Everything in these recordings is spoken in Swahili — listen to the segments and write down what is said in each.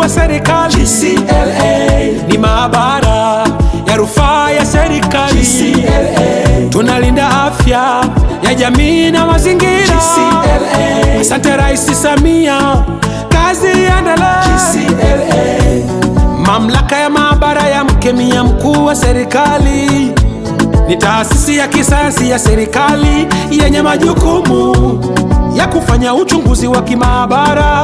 wa serikali. GCLA ni maabara ya rufaa ya serikali. GCLA tunalinda afya ya jamii na mazingira. GCLA Asante Rais Samia, kazi iendelee. GCLA Mamlaka ya maabara ya mkemia mkuu wa serikali ni taasisi ya kisayansi ya serikali yenye majukumu ya kufanya uchunguzi wa kimaabara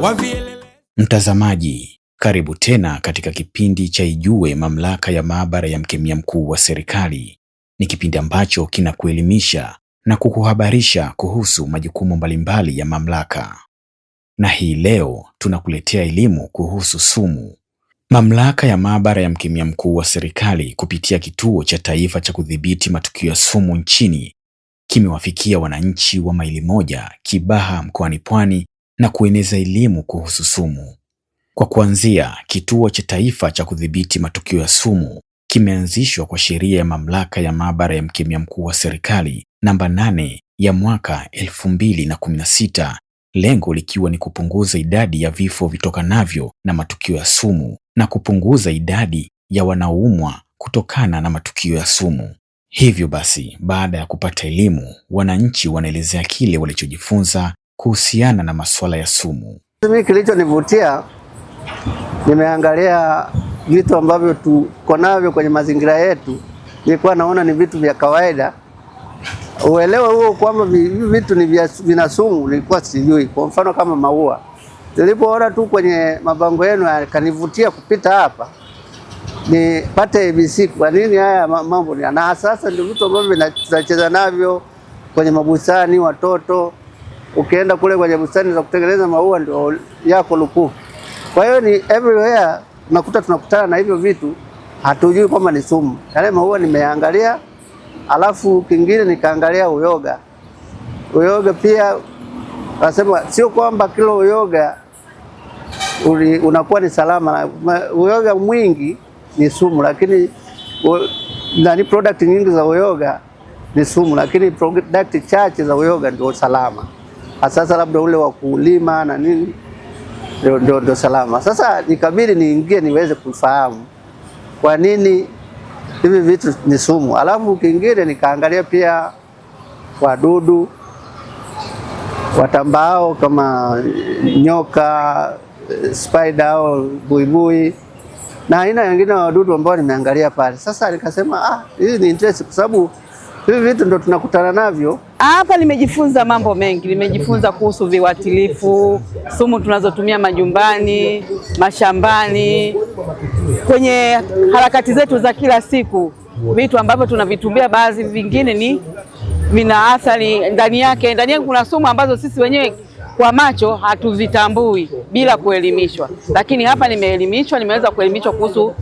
wa vielelezo. Mtazamaji, karibu tena katika kipindi cha Ijue Mamlaka ya Maabara ya Mkemia Mkuu wa Serikali. Ni kipindi ambacho kinakuelimisha na kukuhabarisha kuhusu majukumu mbalimbali ya mamlaka. Na hii leo tunakuletea elimu kuhusu sumu. Mamlaka ya Maabara ya Mkemia Mkuu wa Serikali kupitia Kituo cha Taifa cha Kudhibiti Matukio ya Sumu nchini kimewafikia wananchi wa Maili Moja, Kibaha mkoani Pwani na kueneza elimu kuhusu sumu. Kwa kuanzia, Kituo cha Taifa cha Kudhibiti Matukio ya Sumu kimeanzishwa kwa sheria ya Mamlaka ya Maabara ya Mkemia Mkuu wa Serikali namba 8 ya mwaka 2016, lengo likiwa ni kupunguza idadi ya vifo vitokanavyo na matukio ya sumu na kupunguza idadi ya wanaoumwa kutokana na matukio ya sumu. Hivyo basi, baada ya kupata elimu, wananchi wanaelezea kile walichojifunza kuhusiana na masuala ya sumu. Mimi kilichonivutia, nimeangalia vitu ambavyo tuko navyo kwenye mazingira yetu. Nilikuwa naona ni vitu vya kawaida. Uelewa huo kwamba vitu ni vina sumu nilikuwa sijui. Kwa mfano kama maua, nilipoona tu kwenye mabango yenu yakanivutia kupita hapa nipate ABC kwa nini haya mambo ni. Na sasa ndio vitu ambavyo tunacheza navyo kwenye mabustani. Watoto ukienda kule kwenye bustani za kutengeneza maua ndio yako lukufu. Kwa hiyo ni everywhere tunakutana na hivyo vitu, hatujui kwamba ni sumu. Yale maua nimeangalia, alafu kingine nikaangalia uyoga. Uyoga pia nasema sio kwamba kilo uyoga unakuwa ni salama. Uyoga mwingi ni sumu, lakini product nyingi za uyoga ni sumu, lakini product chache za uyoga ndio salama. Sasa labda ule wa kulima na nini ndio salama. Sasa nikabidi niingie niweze kufahamu kwa nini hivi vitu ni sumu. Alafu kingine nikaangalia pia wadudu watambao kama nyoka, spider au buibui na aina nyingine ya wadudu ambao nimeangalia pale. Sasa nikasema hii ni interest kwa sababu hivi vitu ndio tunakutana navyo. Hapa nimejifunza mambo mengi. Nimejifunza kuhusu viuatilifu, sumu tunazotumia majumbani, mashambani, kwenye harakati zetu za kila siku. Vitu ambavyo tunavitumia, baadhi vingine ni vina athari ndani yake. Ndani yake kuna sumu ambazo sisi wenyewe kwa macho hatuzitambui bila kuelimishwa. Lakini hapa nimeelimishwa, nimeweza kuelimishwa kuhusu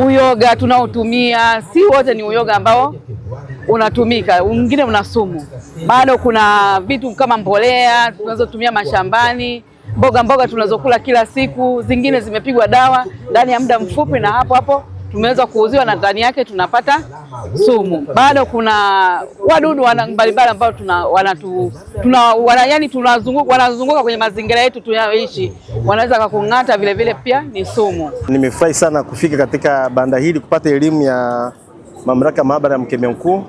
uyoga tunaotumia. Si wote ni uyoga ambao unatumika, mwingine una sumu. Bado kuna vitu kama mbolea tunazotumia mashambani, mboga tunazokula kila siku, zingine zimepigwa dawa ndani ya muda mfupi na hapo tumeweza kuuziwa na ndani yake tunapata sumu. Bado kuna wadudu mbalimbali ambao wanazunguka kwenye mazingira yetu tunayoishi, wanaweza kukung'ata vile vile, pia ni sumu. Nimefurahi sana kufika katika banda hili kupata elimu ya Mamlaka ya Maabara ya Mkemia Mkuu.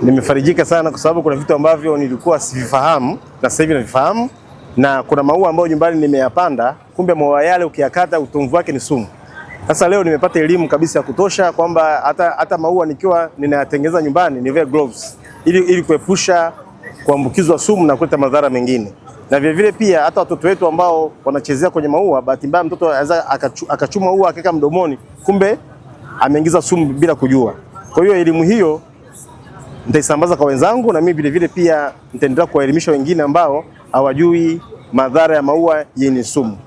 Nimefarijika sana kwa sababu kuna vitu ambavyo nilikuwa sivifahamu na sasa hivi navifahamu, na kuna maua ambayo nyumbani nimeyapanda, kumbe maua yale ukiyakata utomvu wake ni sumu. Sasa leo nimepata elimu kabisa ya kutosha kwamba hata maua nikiwa ninayatengeneza nyumbani nivae gloves ili kuepusha kuambukizwa sumu na kuleta madhara mengine. Na vile vile pia hata watoto wetu ambao wanachezea kwenye maua, bahati mbaya mtoto anaweza akachuma ua akaweka mdomoni, kumbe ameingiza sumu bila kujua. Kwa hiyo elimu hiyo nitaisambaza kwa wenzangu, na mimi vile vile pia nitaendelea kuwaelimisha wengine ambao hawajui madhara ya maua yenye sumu.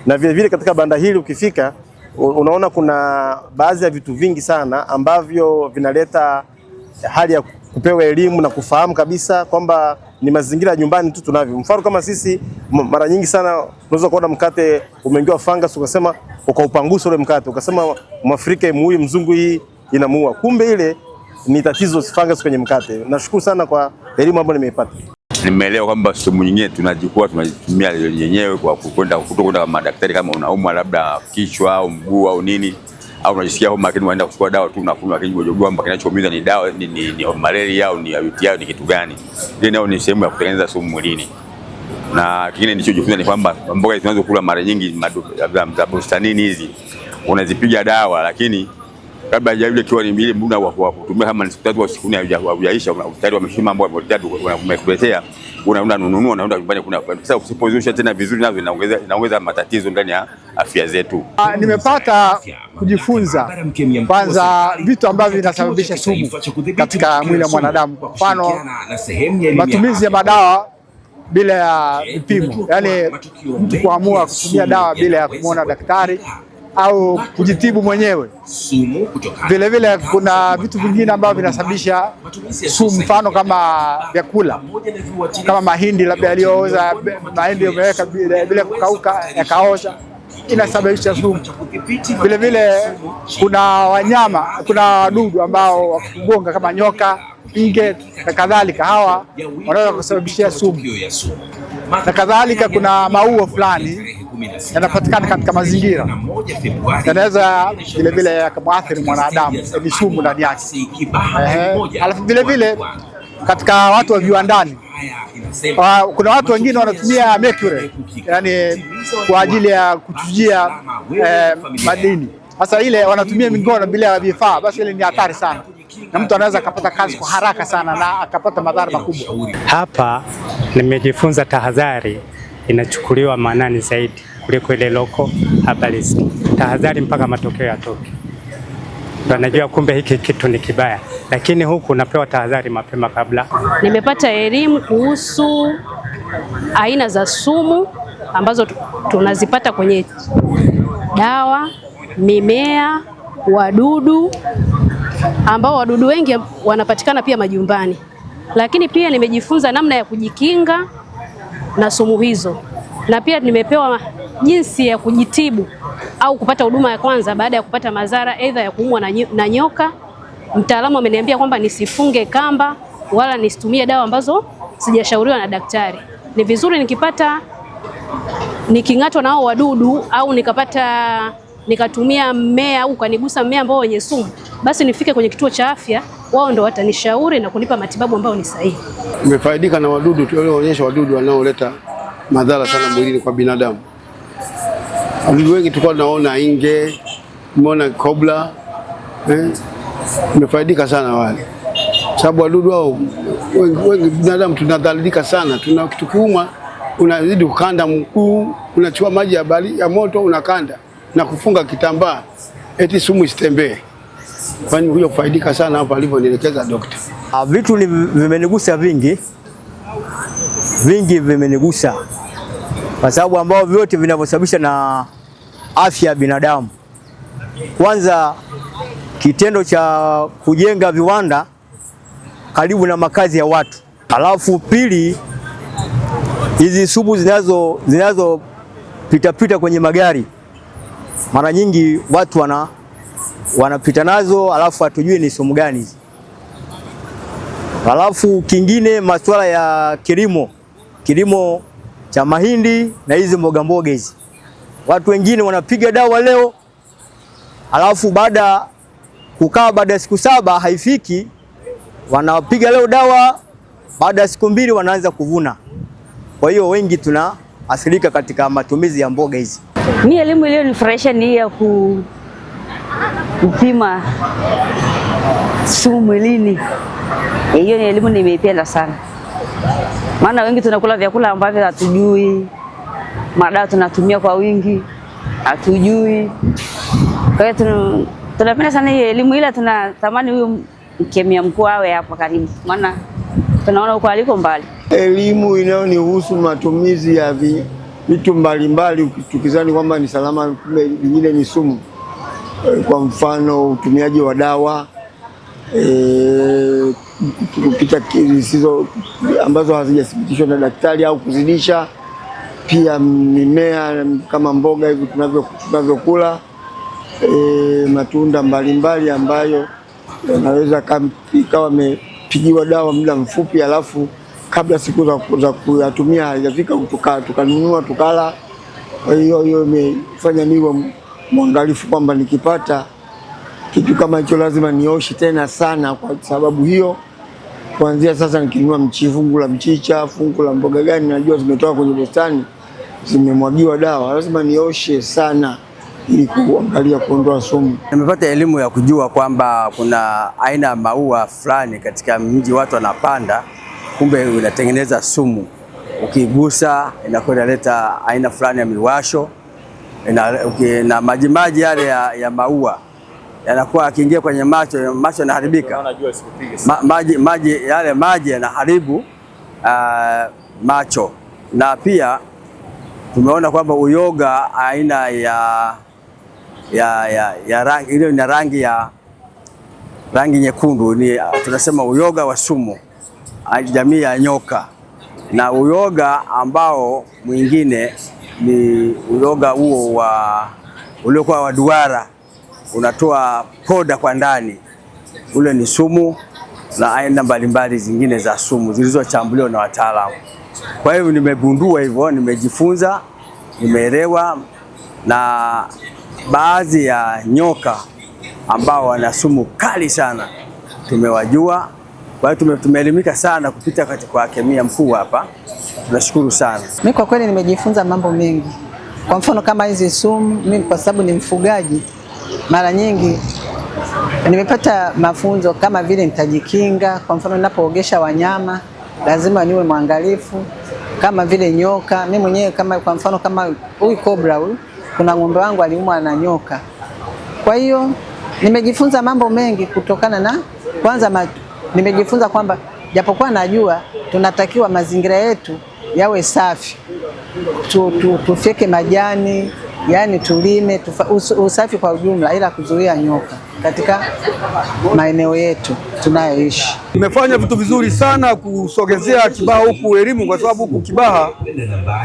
Na vile vile katika banda hili ukifika unaona kuna baadhi ya vitu vingi sana ambavyo vinaleta hali ya kupewa elimu na kufahamu kabisa kwamba ni mazingira ya nyumbani tu tunavyo. Mfano kama sisi mara nyingi sana unaweza kuona mkate umeingiwa fungus, ukasema ukaupangusa ule mkate, ukasema Mwafrika imuui, mzungu hii inamuua. Kumbe ile ni tatizo fungus kwenye mkate. Nashukuru sana kwa elimu ambayo nimeipata. nimeelewa kwamba sumu nyingine tunazitumia yenyewe kwa kutokwenda kwa madaktari, kama unaumwa labda kichwa au mguu au nini, au unajisikia homa, lakini unaenda kuchukua dawa tu unakunywa, lakini hujua kwamba kinachoumiza ni dawa ni malaria au ni UTI au ni kitu gani. Ile nayo ni sehemu ya kutengeneza sumu mwilini. Na kingine nilichojifunza ni kwamba mboga tunazokula mara nyingi za bustanini hizi unazipiga dawa, lakini kabla hajaja kiwa ni ile muda wa kutumia kama ni siku 3 au siku 4 haujaisha, tayari wameshima mambo ya tatu wamekuletea, unaenda nyumbani. Sasa usipozusha tena vizuri, nazo inaongeza matatizo ndani ya afya zetu. Nimepata kujifunza kwanza vitu ambavyo vinasababisha sumu katika mwili wa mwanadamu. Kwa mfano, matumizi ya madawa bila ya vipimo, yani mtu kuamua kutumia dawa bila ya kumwona daktari au kujitibu mwenyewe. Vile vile kuna vitu vingine ambavyo vinasababisha sumu, mfano kama vyakula kama mahindi labda yaliyooza, mahindi yameweka bila kukauka yakaoza, inasababisha sumu. Vile vile kuna wanyama, kuna wadudu ambao wakugonga kama nyoka, nge na kadhalika, hawa wanaweza kusababishia sumu. Na kadhalika kuna maua fulani yanapatikana katika mazingira yanaweza vile vile yakamwathiri mwanadamu, ni sumu ndani yake. Alafu vile vile katika watu wa viwandani, kuna watu wengine wanatumia mercury, yani kwa ajili ya kuchujia madini. Sasa ile wanatumia mingono bila ya vifaa, basi ile ni hatari sana, na mtu anaweza akapata kazi kwa haraka sana na akapata madhara makubwa. Hapa nimejifunza tahadhari inachukuliwa maanani zaidi kuliko ile loko habari. Tahadhari mpaka matokeo yatoke, ndio najua kumbe hiki kitu ni kibaya, lakini huku napewa tahadhari mapema kabla. Nimepata elimu kuhusu aina za sumu ambazo tunazipata kwenye dawa, mimea, wadudu, ambao wadudu wengi wanapatikana pia majumbani. Lakini pia nimejifunza namna ya kujikinga na sumu hizo, na pia nimepewa jinsi ya kujitibu au kupata huduma ya kwanza baada ya kupata madhara aidha ya kuumwa na nyoka. Mtaalamu ameniambia kwamba nisifunge kamba wala nisitumie dawa ambazo sijashauriwa na daktari. Ni vizuri niking'atwa na hao wadudu au nikatumia mmea au kanigusa mmea ambao wenye sumu, basi nifike kwenye kituo cha afya, wao ndo watanishauri na kunipa matibabu ambayo ni sahihi. Nimefaidika na wadudu, tulionyesha wadudu wanaoleta madhara sana mwilini kwa binadamu. Wadudu wengi tulikuwa tunaona inge, tumeona kobra, nimefaidika sana wale. Sababu wadudu hao wengi binadamu tunadhalilika sana, tukiumwa unazidi kukanda mguu, unachukua maji ya moto unakanda na kufunga kitambaa eti sumu isitembee. Kwani huyo kufaidika sana hapa alivyonielekeza daktari. Vitu vimenigusa vingi vimenigusa, kwa sababu ambao vyote vinavyosababisha na afya ya binadamu. Kwanza, kitendo cha kujenga viwanda karibu na makazi ya watu. Alafu pili, hizi sumu zinazopita kwenye magari, mara nyingi watu wanapita nazo, alafu hatujui ni sumu gani hizi. Alafu kingine, masuala ya kilimo cha mahindi na hizi mboga hizi. Watu wengine wanapiga dawa leo, alafu baada ya siku 7 haifiki, wanapiga leo dawa, baada ya siku 2 wanaanza kuvuna. Kwa hiyo wengi tunaathirika katika matumizi ya mboga hizi. Mimi elimu iliyonifurahisha ni ya kupima sumu mwilini. Hiyo ni elimu nimeipenda sana. Maana wengi tunakula vyakula ambavyo hatujui, madawa tunatumia kwa wingi, hatujui. Kwa hiyo tunapenda sana hiyo elimu, ila tunatamani huyu mkemia mkuu awe hapa karibu, maana tunaona huko aliko mbali. Elimu inayonihusu matumizi ya vitu mbalimbali tukizani kwamba ni salama, vingine ni sumu. Kwa mfano utumiaji wa dawa kupita zisizo ambazo hazijathibitishwa na daktari au kuzidisha. Pia mimea kama mboga hivi tunavyokula, matunda mbalimbali ambayo yanaweza ikawa yamepigiwa dawa muda mfupi alafu kabla siku za kuyatumia haijafika tukanunua tukala. Kwa hiyo imefanya niwe mwangalifu kwamba nikipata kitu kama hicho lazima nioshe tena sana. Kwa sababu hiyo kuanzia sasa nikinunua fungu la mchicha, fungu la mboga gani najua zimetoka kwenye bustani, zimemwagiwa dawa, lazima nioshe sana ili kuangalia kuondoa sumu. Nimepata elimu ya kujua kwamba kuna aina ya maua fulani katika mji watu wanapanda, kumbe inatengeneza sumu. Ukigusa inakuwa inaleta aina fulani ya miwasho na majimaji yale ya maua yanakuwa akiingia kwenye macho yanaharibika. Maji yanaharibu macho. Na pia tumeona kwamba uyoga aina ya rangi ile ina rangi nyekundu, ni tunasema uyoga wa sumu, jamii ya nyoka. Na uyoga ambao mwingine ni uyoga huo uliokuwa wa duara, unatoa poda kwa ndani, ule ni sumu, na aina mbalimbali zingine za sumu zilizochambuliwa na wataalamu. Kwa hiyo nimegundua hivyo, nimejifunza, nimeelewa, na baadhi ya nyoka ambao wana sumu kali sana tumewajua. Kwa hiyo tumeelimika sana kupita kwa kemia mkuu hapa. Tunashukuru sana. Mimi kwa kweli nimejifunza mambo mengi. Kwa mfano kama hizi sumu, mimi kwa sababu ni mfugaji, mara nyingi nimepata mafunzo kama vile nitajikinga. Kwa mfano ninapoogesha wanyama lazima niwe mwangalifu, kama vile nyoka. Mimi mwenyewe kwa mfano kama huyu cobra huyu, kuna ng'ombe wangu aliumwa na nyoka. Kwa hiyo nimejifunza mambo mengi kutokana na kwanza nimejifunza kwamba japokuwa najua tunatakiwa mazingira yetu yawe safi, tufyeke majani, yani tulime, usafi kwa ujumla, ila kuzuia nyoka katika maeneo yetu tunayoishi. Tumefanya vitu vizuri sana kusogezea Kibaha huku elimu, kwa sababu huku Kibaha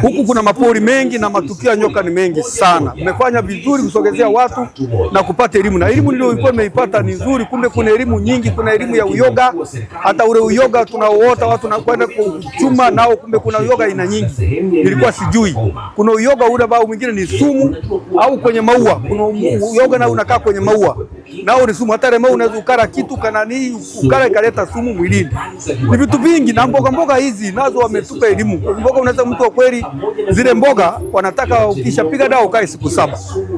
huku kuna mapori mengi na matukio ya nyoka ni mengi sana. Tumefanya vizuri kusogezea watu na kupata elimu, na elimu niliyokuwa nimeipata ni nzuri. Kumbe kuna elimu nyingi, kuna elimu ya uyoga, hata ule uyoga tunaoota watu na kwenda kuchuma nao, kumbe kuna uyoga aina nyingi, nilikuwa sijui. Kuna uyoga ule ambao mwingine ni sumu, au kwenye maua kuna uyoga na unakaa kwenye maua nao ni sumu. Hata leo unaweza ukara kitu kanani ukara ikaleta sumu mwilini. Ni vitu vingi, na mboga hizi nazo wametupa elimu. Mboga unaweza mtu wa kweli, zile mboga wanataka ukishapiga dawa ukae siku 7.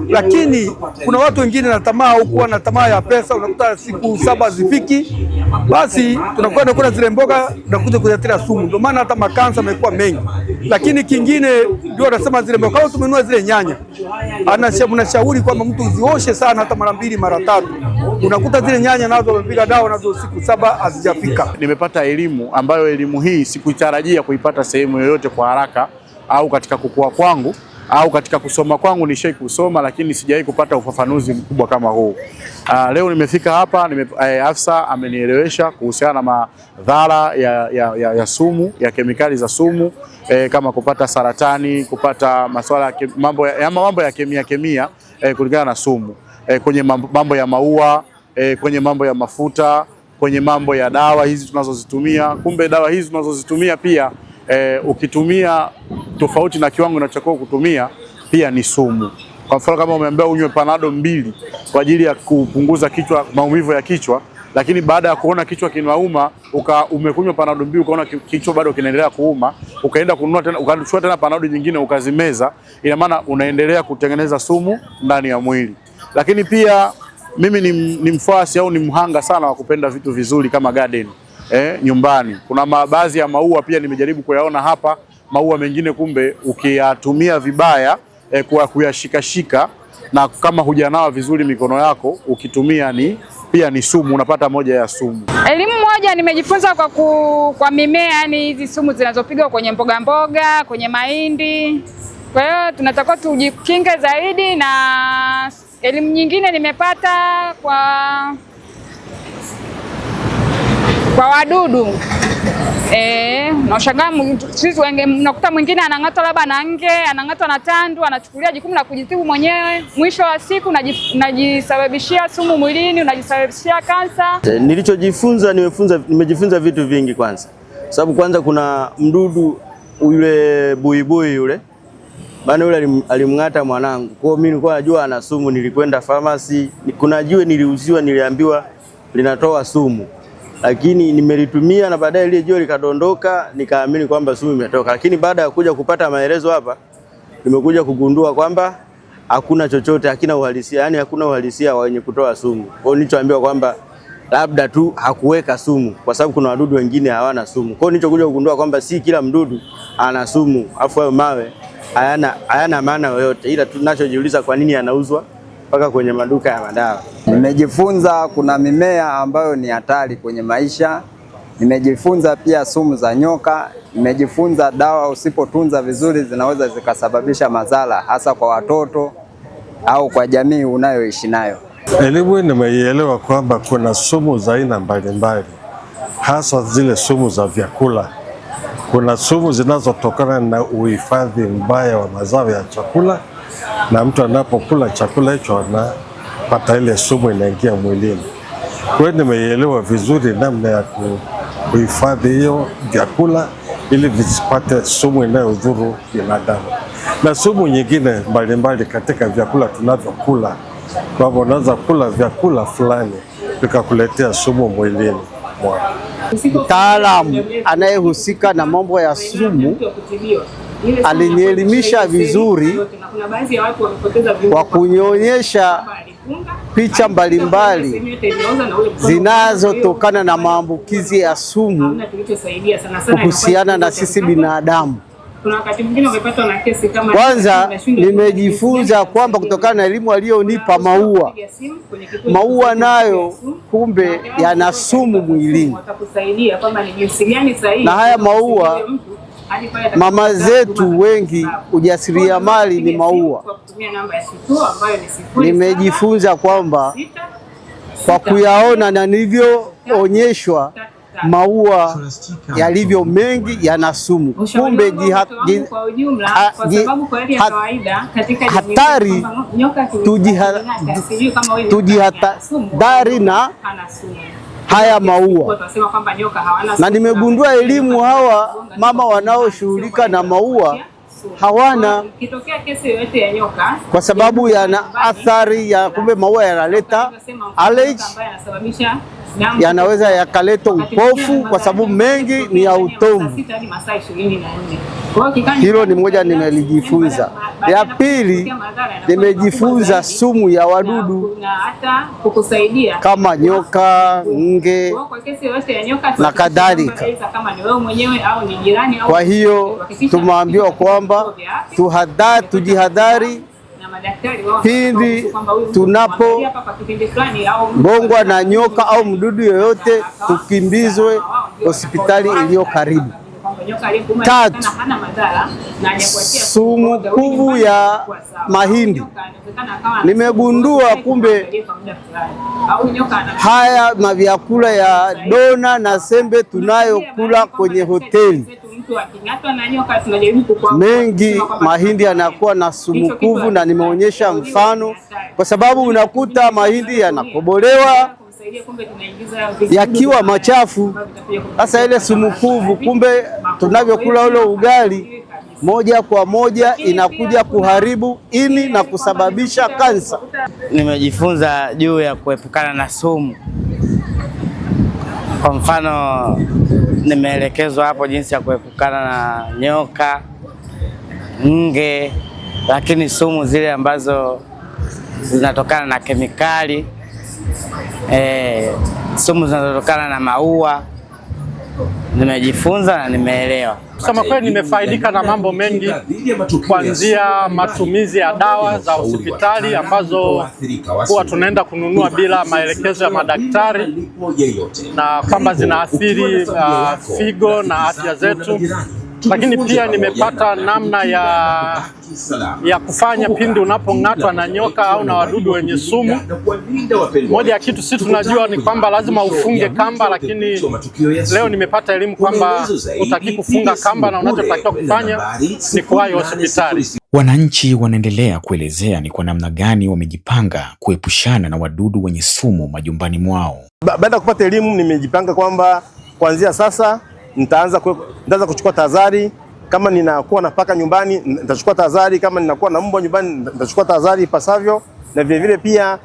Lakini kuna watu wengine na tamaa huko, na tamaa ya pesa, unakuta siku 7 zifiki, basi tunakwenda kula zile mboga na kuja kuletea sumu. Ndio maana hata makansa yamekuwa mengi. Lakini kingine ndio wanasema zile mboga, kama tumenunua zile nyanya, anashauri kwamba mtu uzioshe sana, hata mara 2 mara 3. Unakuta zile nyanya nazo wamepiga dawa nazo siku 7 hazijafika. Nimepata elimu ambayo elimu hii sikutarajia kuipata sehemu yoyote kwa haraka, au katika kukua kwangu au katika kusoma kwangu. Nishai kusoma lakini sijawahi kupata ufafanuzi mkubwa kama huu. Leo nimefika hapa, afisa amenielewesha kuhusiana na madhara ya sumu, ya kemikali za sumu, kama kupata saratani, kupata masuala mambo ya kemia kulingana na sumu, kwenye mambo ya maua, kwenye mambo ya mafuta, kwenye mambo ya dawa hizi tunazozitumia. Kumbe dawa hizi tunazozitumia pia ukitumia tofauti na kiwango unachotakiwa kutumia pia ni sumu. Kwa mfano kama umeambiwa unywe panado 2 kwa ajili ya kupunguza maumivu ya kichwa, lakini baada ya kuona kichwa kinauma umekunywa panado 2 ukaona kichwa bado kinaendelea kuuma, ukaenda kununua tena ukachukua tena panado nyingine ukazimeza, ina maana unaendelea kutengeneza sumu ndani ya mwili. Lakini pia mimi ni mfuasi au ni mhanga sana wa kupenda vitu vizuri kama garden nyumbani. Kuna baadhi ya maua pia nimejaribu kuyaona hapa, maua mengine kumbe ukiyatumia vibaya kwa kuyashikashika, na kama hujanawa vizuri mikono yako ukitumia pia ni sumu, unapata moja ya sumu. Elimu moja nimejifunza kwa mimea, yani hizi sumu zinazopigwa kwenye mboga, kwenye mahindi. Kwa hiyo tunatakiwa tujikinge zaidi, na elimu nyingine nimepata kwa wadudu. Unashangaa sisi wengi unakuta mwingine anang'atwa labda na nge, anang'atwa na tandu, anachukulia jukumu la kujitibu mwenyewe. Mwisho wa siku unajisababishia sumu mwilini, unajisababishia kansa. Nilichojifunza, nimejifunza vitu vingi. Kwanza sababu kwanza kuna mdudu yule buibui yule, bana yule alimng'ata mwanangu. Kwa hiyo mimi nilikuwa najua ana sumu, nilikwenda pharmacy, kuna jiwe niliuziwa, niliambiwa linatoa sumu, lakini nimelitumia na baadaye ile jiwe likadondoka, nikaamini kwamba sumu imetoka. Lakini baada ya kuja kupata maelezo hapa, nimekuja kugundua kwamba hakuna chochote, hakina uhalisia, yani hakuna uhalisia wenye kutoa sumu. Kwa hiyo nilichoambiwa kwamba labda tu hakuweka sumu kwa sababu kuna wadudu wengine hawana sumu. Kwa hiyo nilichokuja kugundua kwamba si kila mdudu ana sumu, afu hayo mawe hayana maana yoyote, ila tunachojiuliza kwa nini yanauzwa mpaka kwenye maduka ya madawa. Nimejifunza kuna mimea ambayo ni hatari kwenye maisha. Nimejifunza pia sumu za nyoka. Nimejifunza dawa usipotunza vizuri zinaweza zikasababisha madhara hasa kwa watoto au kwa jamii unayoishi nayo. Elimu nimeielewa kwamba kuna sumu za aina mbalimbali, hasa zile sumu za vyakula. Kuna sumu zinazotokana na uhifadhi mbaya wa mazao ya chakula, na mtu anapokula chakula hicho anapata ile sumu inaingia mwilini. Kwa hiyo nimeielewa vizuri namna ya kuhifadhi hiyo vyakula ili visipate sumu inayodhuru binadamu. Na sumu nyingine mbalimbali katika vyakula tunavyokula, kwamba unaweza kula vyakula fulani vikakuletea sumu mwilini mwako. Mtaalamu anayehusika na mambo ya sumu alinielimisha vizuri kwa kunionyesha picha mbalimbali zinazotokana na maambukizi ya sumu kuhusiana na sisi binadamu. Kwanza nimejifunza kwamba kutokana na elimu aliyonipa maua nayo kumbe yana sumu mwilini, na haya maua mama zetu wengi ujasiriamali ni maua. Nimejifunza kwamba kwa kuyaona na nilivyoonyeshwa maua yalivyo mengi yana sumu, kumbe hatari, tujihadhari na haya maua. Na nimegundua elimu hawa mama wanaoshughulika na maua hawana, kwa sababu yana athari ya kumbe maua yanaleta allergy, yanaweza yakaleta upofu kwa sababu mengi ni ya utomvu. Hilo ni moja nimelijifunza. Ya pili, nimejifunza sumu ya wadudu kama nyoka, nge na kadhalika. Kwa hiyo tumeambiwa kwamba tujihadhari pindi tunapogongwa na nyoka au mdudu yoyote, tukimbizwe hospitali iliyo karibu. Tatu, sumu kuvu ya mahindi. Nimegundua kumbe haya mavyakula ya dona na sembe tunayokula kwenye hoteli mengi, mahindi yanakuwa na sumu kuvu, na nimeonyesha mfano, kwa sababu unakuta mahindi yanakobolewa yakiwa machafu. Sasa ile sumu kuvu, kumbe tunavyokula ule ugali, moja kwa moja inakuja kuharibu ini na kusababisha kansa. Nimejifunza juu ya kuepukana na sumu. Kwa mfano, nimeelekezwa hapo jinsi ya kuepukana na nyoka, nge, lakini sumu zile ambazo zinatokana na kemikali, sumu zinazotokana na maua, nimejifunza na nimeelewa. Kusema kweli nimefaidika na mambo mengi, kuanzia matumizi ya dawa za hospitali ambazo huwa tunaenda kununua bila maelekezo ya madaktari, na kwamba zinaathiri figo na afya zetu. Lakini pia nimepata namna ya kufanya pindi unapong'atwa na nyoka au na wadudu wenye sumu. Moja ya kitu sisi tunajua ni kwamba lazima ufunge kamba, lakini leo nimepata elimu kwamba utaki kufunga kamba na unachotakiwa kufanya ni kuwahi hospitali. Wananchi wanaendelea kuelezea ni kwa namna gani wamejipanga kuepushana na wadudu wenye sumu majumbani mwao. Baada ya kupata elimu, nimejipanga kwamba kuanzia sasa nitaanza kuchukua tahadhari. Kama ninakuwa na paka nyumbani nitachukua tahadhari, kama ninakuwa na mbwa nyumbani nitachukua tahadhari ipasavyo, na vile vile pia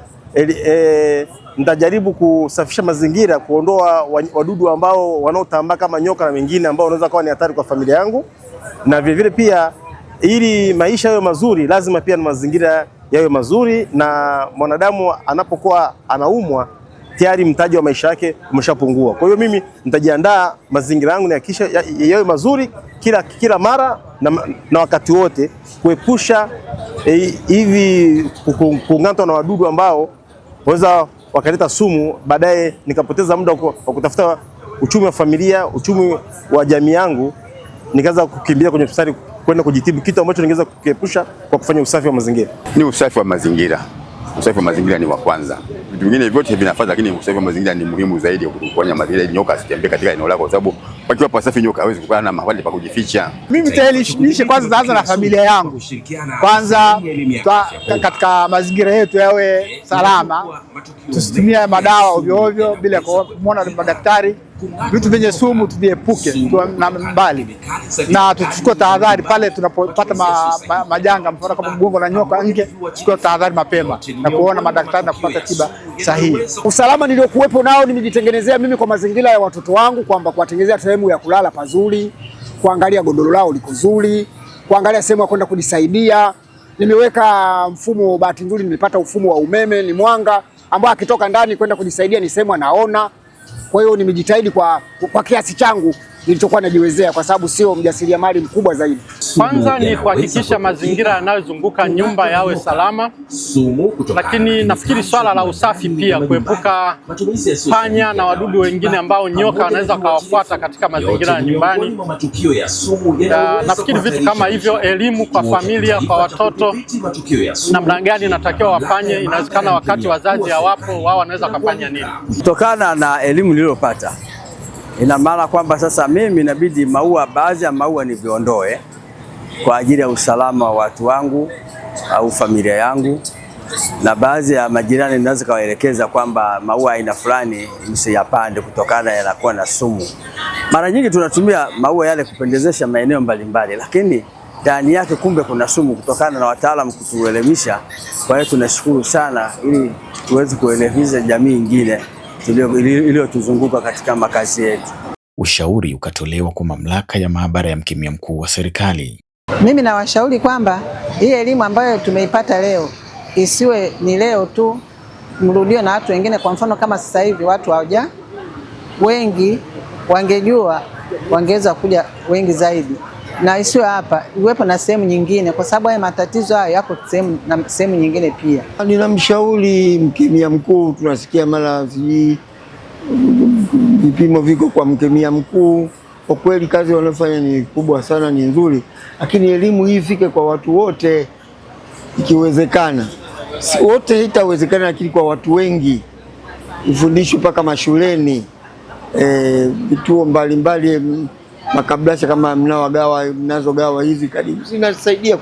nitajaribu kusafisha mazingira, kuondoa wadudu ambao wanaotambaa kama nyoka na wengine ambao wanaweza kuwa ni hatari kwa familia yangu. Na vile vile pia ili maisha yawe mazuri lazima pia na mazingira yawe mazuri, na mwanadamu anapokuwa anaumwa tayari mtaji wa maisha yake umeshapungua. Kwa hiyo mimi nitajiandaa mazingira yangu nihakikisha yawe mazuri kila mara na wakati wote, kuepusha hivi kung'atwa na wadudu ambao waweza wakaleta sumu, baadaye nikapoteza muda wa kutafuta uchumi wa familia, uchumi wa jamii yangu, nikaanza kukimbia kwenye hospitali kwenda kujitibu, kitu ambacho ningeweza kukiepusha kwa kufanya usafi wa mazingira. Ni usafi wa mazingira. Usafi wa mazingira ni wa kwanza. Vitu vingine vyote vinafaa, lakini usafi wa mazingira ni muhimu zaidi kufanya mazingira nyoka asitembee katika eneo lako, kwa sababu pakiwa pasafi nyoka hawezi kukaa na mahali pa kujificha. Mimi nitaelimisha kwanza, naanza na familia yangu kwanza, katika mazingira yetu yawe salama, tusitumie madawa ovyo ovyo bila kuona madaktari. Vitu vyenye sumu tuviepuke na mbali, na tuchukue tahadhari pale tunapopata majanga, mfano kama mgongo na nyoka nge, tuchukue tahadhari mapema na kuona madaktari na kupata tiba sahihi. Usalama niliokuwepo nao nimejitengenezea mimi kwa mazingira ya watoto wangu, kwamba kuwatengenezea sehemu ya kulala pazuri, kuangalia godoro lao liko zuri, kuangalia sehemu ya kwenda kujisaidia. Nimeweka mfumo, bahati nzuri nimepata mfumo wa umeme, ni mwanga ambao akitoka ndani kwenda kujisaidia ni sehemu anaona. Kwa hiyo nimejitahidi kwa kiasi changu nilichokuwa najiwezea, kwa sababu sio mjasiriamali mkubwa zaidi. Kwanza ni kuhakikisha mazingira yanayozunguka nyumba yawe salama, lakini nafikiri swala la usafi pia, kuepuka panya na wadudu wengine ambao nyoka wanaweza kawafuata katika mazingira ya nyumbani. Nafikiri vitu kama hivyo, elimu kwa familia, kwa watoto, namna gani natakiwa wafanye. Inawezekana wakati wazazi hawapo, wao wanaweza kufanya nini? Kutokana na elimu niliyopata, ina maana kwamba sasa mimi inabidi baadhi ya maua niviondoe kwa ajili ya usalama wa watu wangu au familia yangu, na baadhi ya majirani ninaweza kawaelekeza kwamba maua aina fulani msiyapande kutokana yanakuwa na sumu. Mara nyingi tunatumia maua yale kupendezesha maeneo mbalimbali, lakini ndani yake kumbe kuna sumu, kutokana na wataalamu kutuelimisha. Kwa hiyo tunashukuru sana, ili tuweze kuelimisha jamii nyingine iliyotuzunguka katika makazi yetu. Ushauri ukatolewa kwa mamlaka ya maabara ya mkemia mkuu wa serikali. Mimi nawashauri kwamba hii elimu ambayo tumeipata leo isiwe ni leo tu, mrudio na watu wengine. Kwa mfano kama sasa hivi watu hawaja wengi, wangejua wangeweza kuja wengi zaidi, na isiwe hapa, iwepo na sehemu nyingine, kwa sababu haya matatizo haya yako sehemu nyingine pia. Ninamshauri mkemia mkuu, tunasikia mara vipimo viko kwa mkemia mkuu. Kwa kweli kazi wanayofanya ni kubwa sana, ni nzuri, lakini elimu hii ifike kwa watu wote ikiwezekana. Wote itawezekana, lakini kwa watu wengi, ifundishwe mpaka mashuleni, vituo mbalimbali, makabrasha kama mnazogawa hizi karibu zinasaidia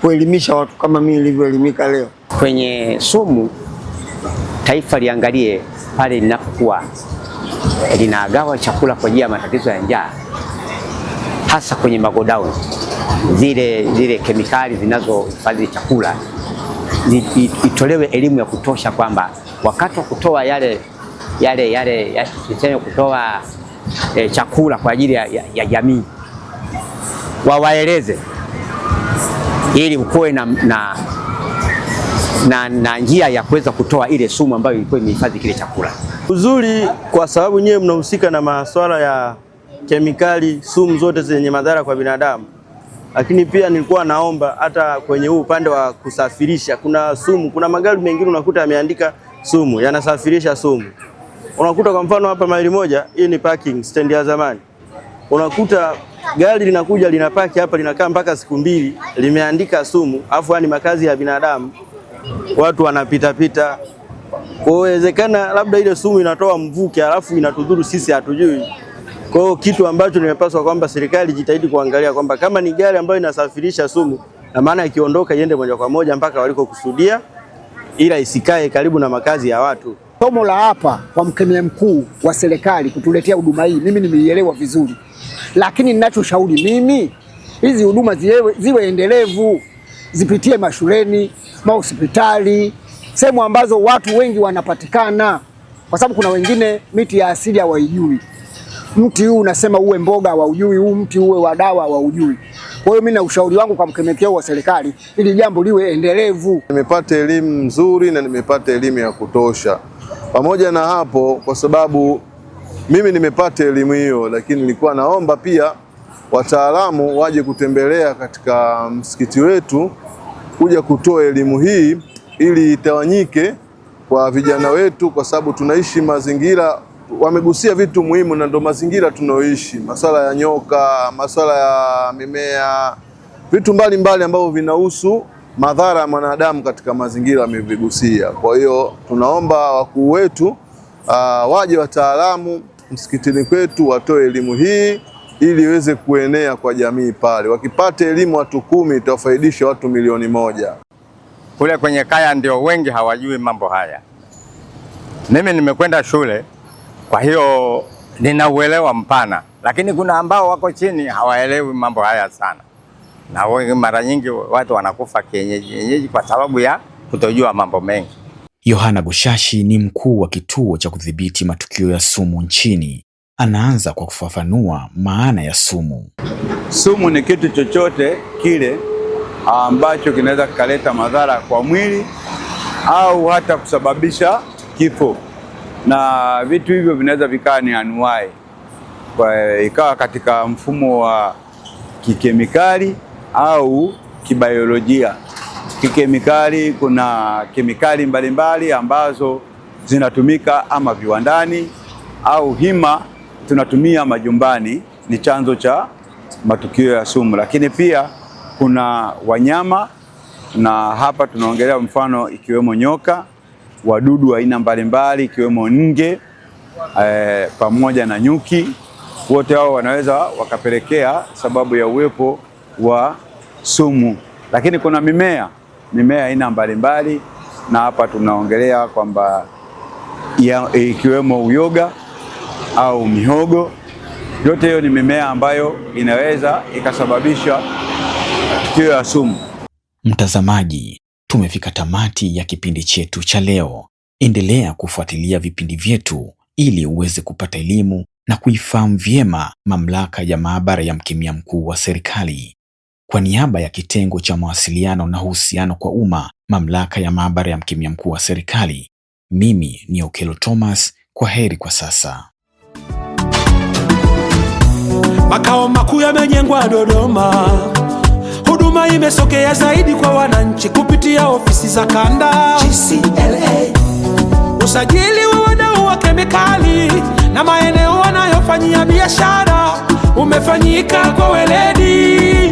kuelimisha watu kama mimi nilivyoelimika leo. Kwenye sumu, taifa liangalie pale linapokuwa linagawa chakula kwa ajili ya matatizo ya njaa, hasa kwenye magodown, zile kemikali zinazohifadhi chakula, itolewe elimu ya kutosha kwamba wakati wa kutoa kutoa chakula kwa ajili ya jamii, wawaeleze ili ukuwe na njia ya kuweza kutoa ile sumu ambayo ilikuwa imehifadhi kile chakula. Uzuri kwa sababu nyewe mnahusika na masuala ya kemikali, sumu zote zenye madhara kwa binadamu. Lakini pia nilikuwa naomba hata kwenye huu upande wa kusafirisha, kuna sumu, kuna magari mengine unakuta yameandika sumu, yanasafirisha sumu. Unakuta kwa mfano hapa maili moja, hii ni parking stand ya zamani. Unakuta gari linakuja linapaki hapa, linakaa mpaka siku 2, limeandika sumu, afu ni makazi ya binadamu. Watu wanapita pita. Kwa hiyo inawezekana labda ile sumu inatoa mvuke alafu inatudhuru sisi, hatujui. Kwa hiyo kitu ambacho nimepaswa kwamba serikali jitahidi kuangalia kwamba kama ni gari ambayo inasafirisha sumu, na maana ikiondoka iende moja kwa moja mpaka walikokusudia, ila isikae karibu na makazi ya watu. Somo la hapa kwa mkemia mkuu wa serikali kutuletea huduma hii mimi nimeielewa vizuri, lakini ninachoshauri mimi hizi huduma ziwe endelevu, zipitie mashuleni, mahospitali, sehemu ambazo watu wengi wanapatikana, kwa sababu kuna wengine miti ya asili hawaijui. Mti huu unasema uwe mboga hawaujui, huu mti uwe wa dawa hawaujui. Kwa hiyo mimi na ushauri wangu kwa mkemia wa serikali ili jambo liwe endelevu. Nimepata elimu nzuri na nimepata elimu ya kutosha. Pamoja na hapo, kwa sababu mimi nimepata elimu hiyo, lakini nilikuwa naomba pia wataalamu waje kutembelea katika msikiti wetu kuja kutoa elimu hii ili itawanyike kwa vijana wetu, kwa sababu tunaishi mazingira, wamegusia vitu muhimu na ndo mazingira tunaoishi, masuala ya nyoka, masuala ya mimea, vitu mbalimbali ambavyo vinahusu madhara ya mwanadamu katika mazingira wamevigusia. Kwa hiyo tunaomba wakuu wetu waje wataalamu msikitini kwetu watoe elimu hii ili iweze kuenea kwa jamii pale. Wakipata elimu watu 10 itawafaidisha watu 1,000,000. Kule kwenye kaya ndio wengi hawajui mambo haya. Mimi nimekwenda shule, kwa hiyo nina uelewa mpana, lakini kuna ambao wako chini hawaelewi mambo haya sana. Na wengi mara nyingi watu wanakufa kienyeji kwa sababu ya kutojua mambo mengi. Yohana Bushashi ni mkuu wa kituo cha kudhibiti matukio ya sumu nchini. Anaanza kwa kufafanua maana ya sumu. Sumu ni kitu chochote kile ambacho kinaweza kuleta madhara kwa mwili au hata kusababisha kifo, na vitu hivyo vinaweza vikawa ni anuwai, ikawa katika mfumo wa kikemikali au kibiolojia. Kikemikali, kuna kemikali mbalimbali ambazo zinatumika ama viwandani au hima tunatumia majumbani, ni chanzo cha matukio ya sumu. Lakini pia kuna wanyama, na hapa tunaongelea mfano ikiwemo nyoka, wadudu aina mbalimbali ikiwemo nge pamoja na nyuki. Wote hao wanaweza wakapelekea sababu ya uwepo wa sumu. Lakini kuna mimea aina mbalimbali, na hapa tunaongelea kwamba ikiwemo uyoga au mihogo. Yote hiyo ni mimea ambayo inaweza ikasababisha tukio ya sumu. Mtazamaji, tumefika tamati ya kipindi chetu cha leo. Endelea kufuatilia vipindi vyetu ili uweze kupata elimu na kuifahamu vyema Mamlaka ya Maabara ya Mkemia Mkuu wa Serikali. Kwa niaba ya kitengo cha mawasiliano na uhusiano kwa umma, Mamlaka ya Maabara ya Mkemia Mkuu wa Serikali, mimi ni Okelo Thomas. Kwa heri kwa sasa. Makao makuu yamejengwa Dodoma. Huduma imesogea zaidi kwa wananchi kupitia ofisi za kanda GCLA. Usajili wa wadau wa kemikali na maeneo wanayofanyia biashara umefanyika kwa weledi.